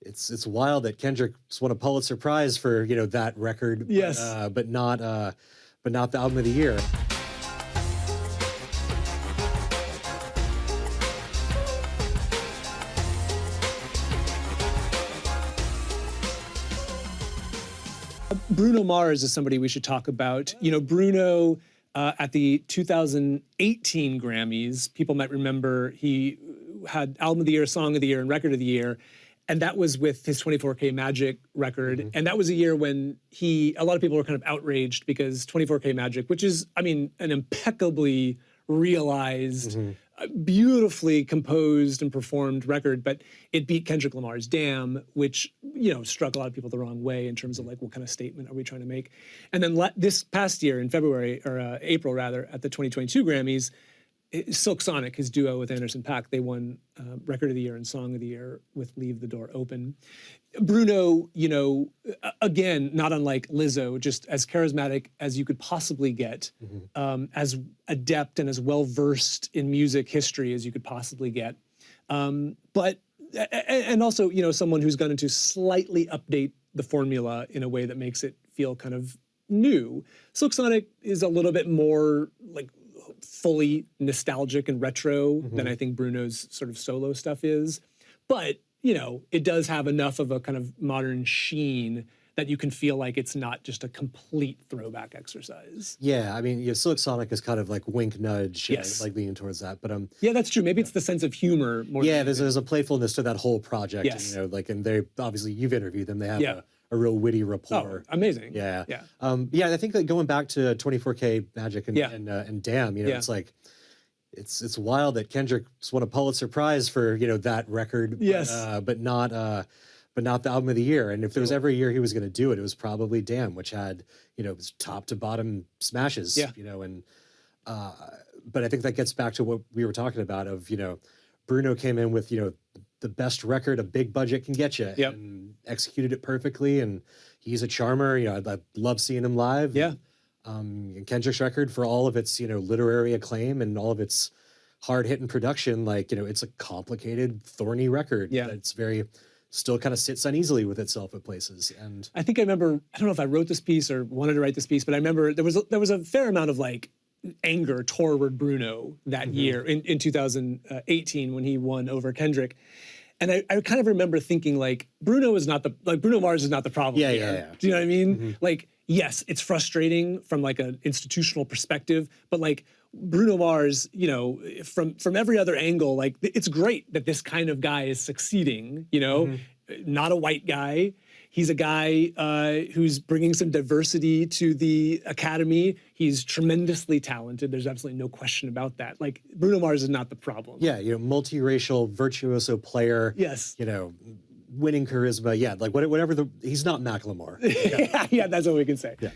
it's wild that Kendrick's won a Pulitzer Prize for that record, Yes, but not the album of the year. Bruno Mars is somebody we should talk about. Bruno at the 2018 Grammys, people might remember he had Album of the Year, Song of the Year, and Record of the Year. And that was with his 24K Magic record. Mm-hmm. And that was a year when a lot of people were kind of outraged because 24K Magic, which is, an impeccably realized, beautifully composed and performed record, but it beat Kendrick Lamar's Damn, which, struck a lot of people the wrong way in terms of like, what kind of statement are we trying to make? And then this past year in February, or April rather, at the 2022 Grammys, Silk Sonic, his duo with Anderson .Paak, they won Record of the Year and Song of the Year with Leave the Door Open. Bruno, again, not unlike Lizzo, just as charismatic as you could possibly get, as adept and as well-versed in music history as you could possibly get. But also, someone who's gone to slightly update the formula in a way that makes it feel kind of new. Silk Sonic is a little bit more like fully nostalgic and retro than I think Bruno's sort of solo stuff is. But, it does have enough of a kind of modern sheen that you can feel like it's not just a complete throwback exercise. Yeah, Silk Sonic is kind of like wink nudge, yes, like leaning towards that. But yeah, that's true. Maybe it's the sense of humor more. Yeah, there's a playfulness to that whole project. Yes. And they obviously you've interviewed them. They have a real witty rapport. Oh, amazing. Yeah. Yeah. I think that going back to 24K Magic and Damn, it's like it's wild that Kendrick's won a Pulitzer Prize for that record. Yes. But not the album of the year. And if there was ever a year he was going to do it, it was probably Damn, which had it was top to bottom smashes. Yeah. But I think that gets back to what we were talking about of Bruno came in with the best record a big budget can get you, and executed it perfectly. And he's a charmer. I love seeing him live. Yeah. And Kendrick's record, for all of its literary acclaim and all of its hard hitting production, it's a complicated, thorny record. Yeah. It's still kind of sits uneasily with itself at places. And I think I remember, I don't know if I wrote this piece or wanted to write this piece, but I remember there was a fair amount of like anger toward Bruno that year in 2018 when he won over Kendrick. And I kind of remember thinking like, Bruno Mars is not the problem here. Yeah. Do you know what I mean? Like, yes, it's frustrating from like an institutional perspective, but like Bruno Mars, from every other angle, like it's great that this kind of guy is succeeding, not a white guy. He's a guy who's bringing some diversity to the Academy. He's tremendously talented. There's absolutely no question about that. Like, Bruno Mars is not the problem. Yeah, multiracial, virtuoso player. Yes. Winning charisma. Yeah, like whatever he's not Macklemore. Yeah, that's what we can say. Yeah.